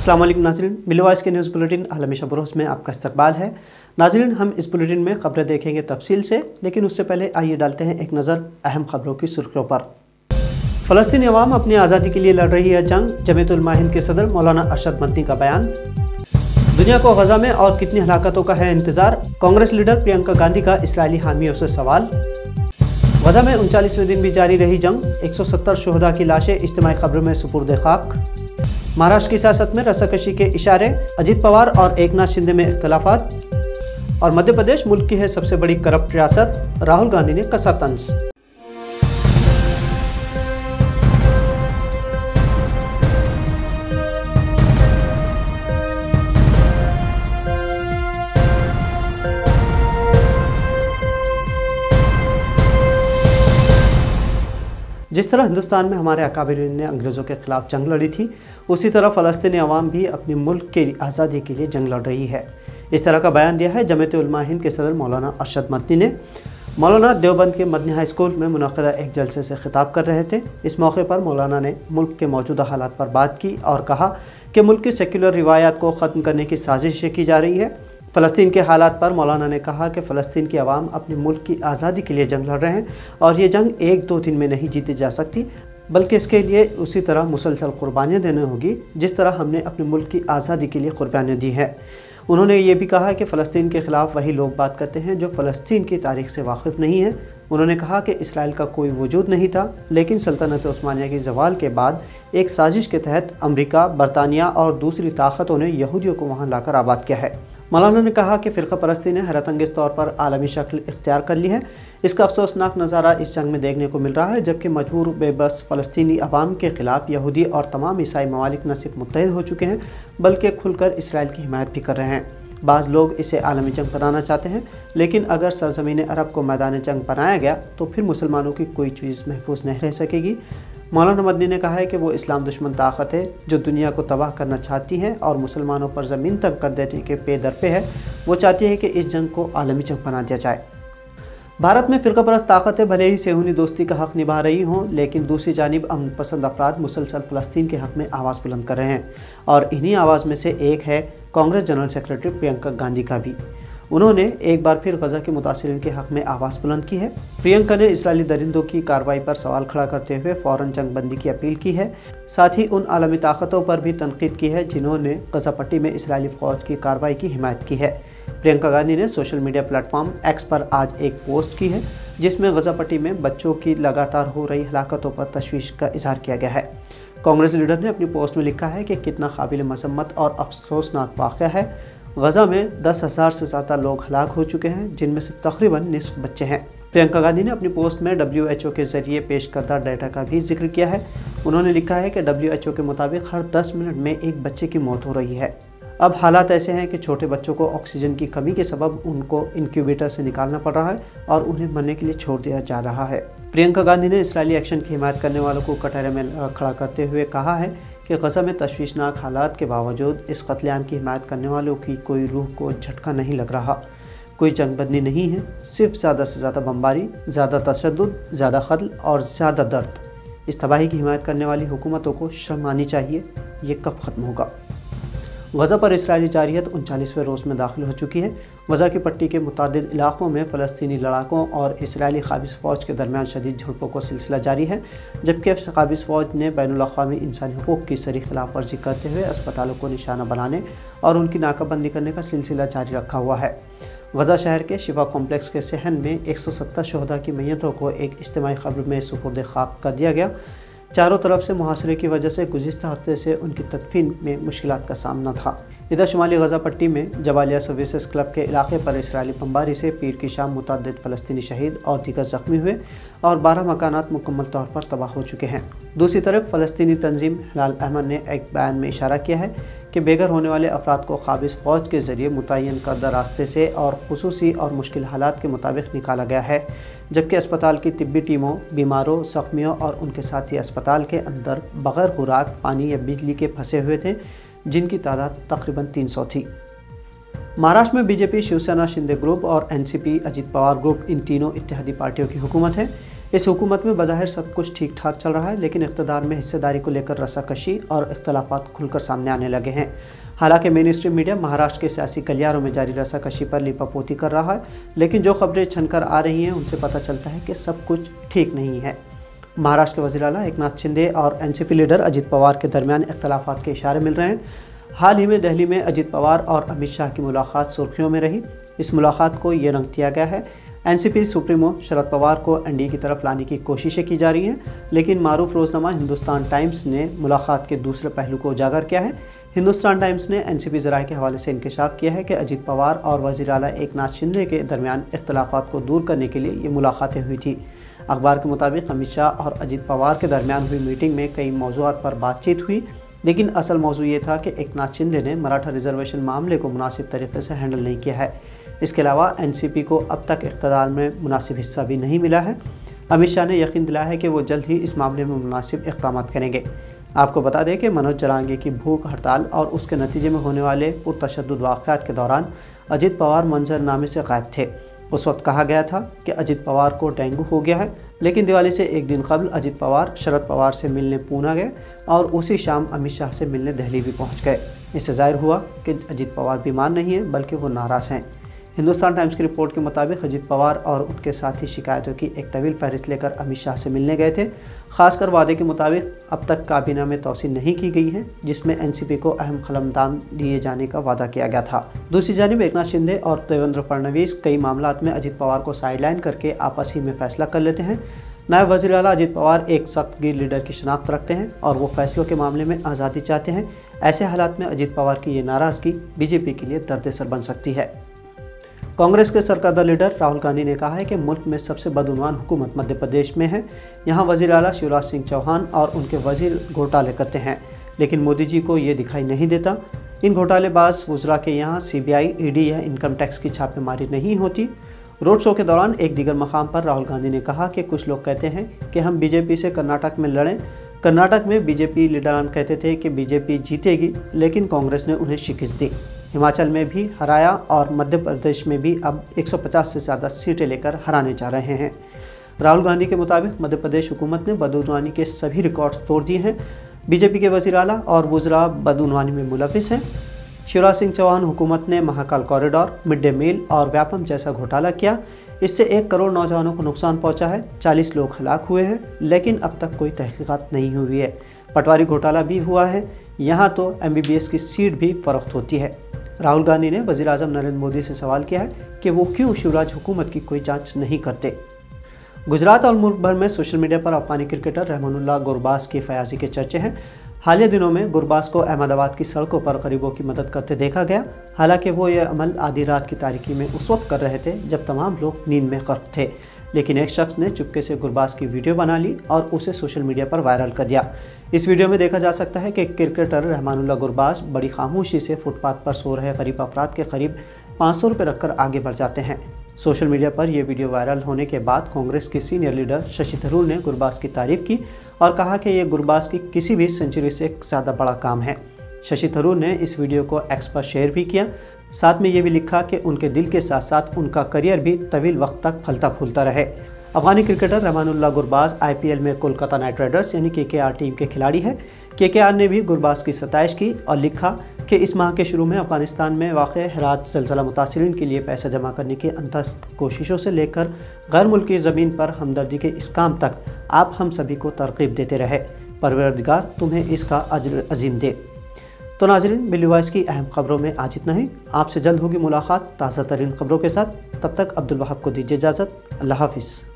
अस्सलाम वालेकुम नाज़रीन, मिलो वॉइस के न्यूज़ बुलेटिन आलमी शब रोज़ में आपका इस्तकबाल है। नाज़रीन, हम इस बुलेटिन में खबरें देखेंगे तफसील से, लेकिन उससे पहले आइए डालते हैं एक नज़र अहम खबरों की सुर्खियों पर। फ़लस्तीनी अवाम अपनी आज़ादी के लिए लड़ रही है जंग, जमीयत उलमा हिंद के सदर मौलाना अरशद मदनी का बयान। दुनिया को गजा में और कितनी हलाकतों का है इंतज़ार, कांग्रेस लीडर प्रियंका गांधी का इसराइली हामियों से सवाल। गजा में 39वें दिन भी जारी रही जंग, 170 शुहदा की लाशें इज्तिमाई क़ब्र में सुपुर्द खाक। महाराष्ट्र की सियासत में रस्साकशी के इशारे, अजित पवार और एकनाथ शिंदे में इख्तलाफात। और मध्य प्रदेश मुल्क की है सबसे बड़ी करप्ट रियासत, राहुल गांधी ने कसा तंज। जिस तरह हिंदुस्तान में हमारे अकाबिरीन ने अंग्रेज़ों के ख़िलाफ़ जंग लड़ी थी, उसी तरह फ़लस्तीनी अवाम भी अपने मुल्क की आज़ादी के लिए जंग लड़ रही है। इस तरह का बयान दिया है जमीयत उलमा हिंद के सदर मौलाना अरशद मदनी ने। मौलाना देवबंद के मदनी हाई स्कूल में मुनक़िदा एक जलसे से खिताब कर रहे थे। इस मौके पर मौलाना ने मुल्क के मौजूदा हालात पर बात की और कहा कि मुल्क की सेक्युलर रिवायात को ख़त्म करने की साजिशें की जा रही है। फ़लस्तीन के हालात पर मौलाना ने कहा कि फ़लस्तीन की आवाम अपने मुल्क की आज़ादी के लिए जंग लड़ रहे हैं और ये जंग 1-2 दिन में नहीं जीती जा सकती, बल्कि इसके लिए उसी तरह मुसलसल कुर्बानियाँ देनी होगी जिस तरह हमने अपने मुल्क की आज़ादी के लिए कुर्बानियाँ दी हैं। उन्होंने ये भी कहा कि फ़लस्तीन के ख़िलाफ़ वही लोग बात करते हैं जो फ़लस्तीन की तारीख़ से वाकिफ़ नहीं है। उन्होंने कहा कि इसराइल का कोई वजूद नहीं था, लेकिन सल्तनत उस्मानिया की ज़वाल के बाद एक साजिश के तहत अमरीका, बरतानिया और दूसरी ताकतों ने यहूदियों को वहाँ लाकर आबाद किया है। मौलाना ने कहा कि फ़िरक़ा परस्ती ने हैरतअंगेज़ तौर पर आलमी शक्ल इख्तियार कर ली है। इसका अफसोसनाक नज़ारा इस जंग में देखने को मिल रहा है, जबकि मजबूर बेबस फ़लस्तीनी अवाम के ख़िलाफ़ यहूदी और तमाम ईसाई ममालिक न सिर्फ मुत्तहिद हो चुके हैं, बल्कि खुलकर इसराइल की हिमायत भी कर रहे हैं। बाज़ लोग इसे आलमी जंग बनाना चाहते हैं, लेकिन अगर सरज़मीन अरब को मैदान जंग बनाया गया तो फिर मुसलमानों की कोई चीज़ महफूज नहीं रह सकेगी। मौलाना मदनी ने कहा है कि वो इस्लाम दुश्मन ताकत है जो दुनिया को तबाह करना चाहती है और मुसलमानों पर ज़मीन तक कर देने के पे दर पे है। वो चाहती है कि इस जंग को आलमी जंग बना दिया जाए। भारत में फ़िरक़ा परस्त ताकतें भले ही सेहूनी दोस्ती का हक़ निभा रही हों, लेकिन दूसरी जानिब अमन पसंद अफराद मुसलसल फ़लस्तीन के हक़ में आवाज़ बुलंद कर रहे हैं और इन्हीं आवाज़ में से एक है कांग्रेस जनरल सेक्रेटरी प्रियंका गांधी का भी। उन्होंने एक बार फिर गजा के मुतासिरीन के हक़ में आवाज़ बुलंद की है। प्रियंका ने इसराइली दरिंदों की कार्रवाई पर सवाल खड़ा करते हुए फ़ौरन जंगबंदी की अपील की है। साथ ही उन आलमी ताकतों पर भी तनकीद की है जिन्होंने गजा पट्टी में इसराइली फ़ौज की कार्रवाई की हिमायत की है। प्रियंका गांधी ने सोशल मीडिया प्लेटफॉर्म एक्स पर आज एक पोस्ट की है जिसमें गजा पट्टी में बच्चों की लगातार हो रही हलाकतों पर तशवीश का इजहार किया गया है। कांग्रेस लीडर ने अपनी पोस्ट में लिखा है कि कितना काबिल मज़म्मत और अफसोसनाक वाक़या है। गजा में 10,000 से ज़्यादा लोग हलाक हो चुके हैं, जिनमें से तकरीबन निस्फ बच्चे हैं। प्रियंका गांधी ने अपनी पोस्ट में WHO के ज़रिए पेश करदा डाटा का भी जिक्र किया है। उन्होंने लिखा है कि WHO के मुताबिक हर 10 मिनट में एक बच्चे की मौत हो रही है। अब हालात ऐसे हैं कि छोटे बच्चों को ऑक्सीजन की कमी के सबब उनको इनक्यूबेटर से निकालना पड़ रहा है और उन्हें मरने के लिए छोड़ दिया जा रहा है। प्रियंका गांधी ने इसराइली एक्शन की हिमायत करने वालों को कटहरे में खड़ा करते हुए कहा है कि गजा में तशवीशनाक हालात के बावजूद इस कत्लेआम की हिमायत करने वालों की कोई रूह को झटका नहीं लग रहा। कोई जंगबंदी नहीं है, सिर्फ ज़्यादा से ज़्यादा बमबारी, ज़्यादा तशद्दुद, ज़्यादा कत्ल और ज़्यादा दर्द। इस तबाही की हिमायत करने वाली हुकूमतों को शर्म आनी चाहिए। ये कब ख़त्म होगा? गजा पर इसराइली जारियत 39वें रोज़ में दाखिल हो चुकी है। गजा की पट्टी के मुतादिद इलाक़ों में फ़लस्तीनी लड़ाकों और इसराइली क़ाबिज़ फ़ौज के दरमियान शदीद झड़पों का सिलसिला जारी है, जबकि क़ाबिज़ फ़ौज ने बैनुल-अक़वामी इंसानी हुकूक़ की सरी खिलाफ वर्जी करते हुए अस्पतालों को निशाना बनाने और उनकी नाकाबंदी करने का सिलसिला जारी रखा हुआ है। गजा शहर के शिफा कॉम्प्लेक्स के सहन में 170 शुहदा की मैयतों को एक इज्तिमाई क़ब्र में सुपुर्द खाक कर दिया गया। चारों तरफ से मुहासरे की वजह से गुज़िश्ता हफ्ते से उनकी तदफीन में मुश्किलात का सामना था। इधर शुमाली गजा पट्टी में जबालिया सर्विसेज क्लब के इलाके पर इसराइली बमबारी से पीर की शाम मुतअद्दिद फ़लस्तीनी शहीद और दीगर ज़ख्मी हुए और 12 मकानात मुकम्मल तौर पर तबाह हो चुके हैं। दूसरी तरफ फ़लस्तीनी तंजीम हिलाल अहमद ने एक बयान में इशारा किया है कि बेघर होने वाले अफराद को क़ाबिज़ फ़ौज के ज़रिए मुतय्यन करदा रास्ते से और खुसूसी और मुश्किल हालात के मुताबिक निकाला गया है, जबकि अस्पताल की तिब्बी टीमों बीमारों, ज़ख्मियों और उनके साथी अस्पताल के अंदर बग़ैर खुराक, पानी या बिजली के फंसे हुए थे, जिनकी तादाद तकरीबन 300 थी। महाराष्ट्र में बीजेपी, शिवसेना, शिंदे ग्रुप और एनसीपी, अजित पवार ग्रुप, इन तीनों इत्तेहादी पार्टियों की हुकूमत है। इस हुकूमत में बज़ाहिर सब कुछ ठीक ठाक चल रहा है, लेकिन इक़्तिदार में हिस्सेदारी को लेकर रस्साकशी और इख्तलाफात खुलकर सामने आने लगे हैं। हालांकि मेन स्ट्रीम मीडिया महाराष्ट्र के सियासी गलियारों में जारी रस्साकशी पर लिपापोती कर रहा है, लेकिन जो खबरें छनकर आ रही हैं उनसे पता चलता है कि सब कुछ ठीक नहीं है। महाराष्ट्र के वज़ीर आला एकनाथ शिंदे और एनसीपी लीडर अजित पवार के दरमियान इख्तलाफात के इशारे मिल रहे हैं। हाल ही में दिल्ली में अजित पवार और अमित शाह की मुलाकात सुर्खियों में रही। इस मुलाकात को ये रंग दिया गया है, एनसीपी सुप्रीमो शरद पवार को एनडीए की तरफ लाने की कोशिशें की जा रही हैं, लेकिन मारूफ रोजनामा हिंदुस्तान टाइम्स ने मुलाकात के दूसरे पहलू को उजागर किया है। हिंदुस्तान टाइम्स ने एनसीपी ज़राए के हवाले से इंकशाफ किया है कि अजित पवार और वज़ीर आला एकनाथ शिंदे के दरमियान इख्तलाफात को दूर करने के लिए ये मुलाकातें हुई थी। अखबार के मुताबिक अमित शाह और अजित पवार के दरमियान हुई मीटिंग में कई मौज़ूआत पर बातचीत हुई, लेकिन असल मौजू ये था कि एकनाथ शिंदे ने मराठा रिजर्वेशन मामले को मुनासिब तरीके से हैंडल नहीं किया है। इसके अलावा एनसीपी को अब तक इक़्तिदार में मुनासिब हिस्सा भी नहीं मिला है। अमित शाह ने यकीन दिलाया है कि वो जल्द ही इस मामले में मुनासिब इक़दाम करेंगे। आपको बता दें कि मनोज जरांगे की भूख हड़ताल और उसके नतीजे में होने वाले पुरतशद्दुद वाक़यात के दौरान अजित पवार मंजरनामे से गायब थे। उस वक्त कहा गया था कि अजित पवार को डेंगू हो गया है, लेकिन दिवाली से एक दिन कबल अजित पवार शरद पवार से मिलने पूना गए और उसी शाम अमित शाह से मिलने दिल्ली भी पहुंच गए। इससे जाहिर हुआ कि अजित पवार बीमार नहीं हैं, बल्कि वो नाराज़ हैं। हिंदुस्तान टाइम्स की रिपोर्ट के मुताबिक अजित पवार और उनके साथी शिकायतों की एक तवील फहरिस्त लेकर अमित शाह से मिलने गए थे। खासकर वादे के मुताबिक अब तक काबीना में तोसी नहीं की गई है, जिसमें एनसीपी को अहम कलमदान दिए जाने का वादा किया गया था। दूसरी जानिब एकनाथ शिंदे और देवेंद्र फडणवीस कई मामलात में अजित पवार को साइडलाइन करके आपस ही में फैसला कर लेते हैं। नायब वज़ीर आला अजित पवार एक सख्त गिर लीडर की शनाख्त रखते हैं और वो फैसलों के मामले में आज़ादी चाहते हैं। ऐसे हालात में अजित पवार की ये नाराज़गी बीजेपी के लिए दर्द-ए-सर बन सकती है। कांग्रेस के सरकर्दा लीडर राहुल गांधी ने कहा है कि मुल्क में सबसे बदउनवान हुकूमत मध्य प्रदेश में है। यहाँ वज़ीर आला शिवराज सिंह चौहान और उनके वज़ीर घोटाले करते हैं, लेकिन मोदी जी को ये दिखाई नहीं देता। इन घोटालेबाज वज़रा के यहाँ सीबीआई, ईडी या इनकम टैक्स की छापेमारी नहीं होती। रोड शो के दौरान एक दीगर मकाम पर राहुल गांधी ने कहा कि कुछ लोग कहते हैं कि हम बीजेपी से कर्नाटक में लड़ें। कर्नाटक में बीजेपी लीडरान कहते थे कि बीजेपी जीतेगी, लेकिन कांग्रेस ने उन्हें शिकस्त दी। हिमाचल में भी हराया और मध्य प्रदेश में भी अब 150 से ज़्यादा सीटें लेकर हराने जा रहे हैं। राहुल गांधी के मुताबिक मध्य प्रदेश हुकूमत ने बदउनवानी के सभी रिकॉर्ड्स तोड़ दिए हैं। बीजेपी के वज़ीर आला और वज़रा बदउनवानी में मुलविस हैं। शिवराज सिंह चौहान हुकूमत ने Mahakal corridor, mid day meal और व्यापम जैसा घोटाला किया। इससे 1 करोड़ नौजवानों को नुकसान पहुंचा है, 40 लोग हलाक हुए हैं, लेकिन अब तक कोई तहकीकात नहीं हुई है। पटवारी घोटाला भी हुआ है, यहाँ तो MBBS की सीट भी फरोख्त होती है। राहुल गांधी ने वज़ीर आज़म नरेंद्र मोदी से सवाल किया है कि वो क्यों शिवराज हुकूमत की कोई जांच नहीं करते। गुजरात और मुल्क भर में सोशल मीडिया पर अफगानी क्रिकेटर रहमानुल्लाह गुरबाज की फयाजी के चर्चे हैं। हालिया दिनों में गुरबाज को अहमदाबाद की सड़कों पर गरीबों की मदद करते देखा गया। हालांकि वो ये अमल आधी रात की तारीकी में उस वक्त कर रहे थे जब तमाम लोग नींद में गर्क थे, लेकिन एक शख्स ने चुपके से गुरबाज की वीडियो बना ली और उसे सोशल मीडिया पर वायरल कर दिया। इस वीडियो में देखा जा सकता है कि क्रिकेटर रहमानुल्लाह गुरबाज बड़ी खामोशी से फुटपाथ पर सो रहे गरीब अफराद के करीब 500 रुपये रखकर आगे बढ़ जाते हैं। सोशल मीडिया पर यह वीडियो वायरल होने के बाद कांग्रेस के सीनियर लीडर शशि थरूर ने गुरबाज की तारीफ की और कहा कि यह गुरबाज की किसी भी सेंचुरी से ज़्यादा बड़ा काम है। शशि थरूर ने इस वीडियो को एक्स पर शेयर भी किया। साथ में ये भी लिखा कि उनके दिल के साथ साथ उनका करियर भी तवील वक्त तक फलता फूलता रहे। अफगानी क्रिकेटर रहमानुल्लाह गुरबाज IPL में कोलकाता नाइट राइडर्स यानी KKR टीम के खिलाड़ी हैं। KKR ने भी गुरबाज की सताइश की और लिखा कि इस माह के शुरू में अफगानिस्तान में वाक़ हेरात ज़लज़ला मुतासिरीन के लिए पैसा जमा करने की अंतः कोशिशों से लेकर गैर मुल्की ज़मीन पर हमदर्दी के इस काम तक आप हम सभी को तरग़ीब देते रहे। परवरदिगार तुम्हें इसका अज्र अज़ीम दे। तो नाज़रीन, मिली वॉइस की अहम खबरों में आज इतना ही। आपसे जल्द होगी मुलाकात ताज़ा तरीन खबरों के साथ। तब तक अब्दुल वहाब को दीजिए इजाज़त। अल्लाह हाफ़िज़।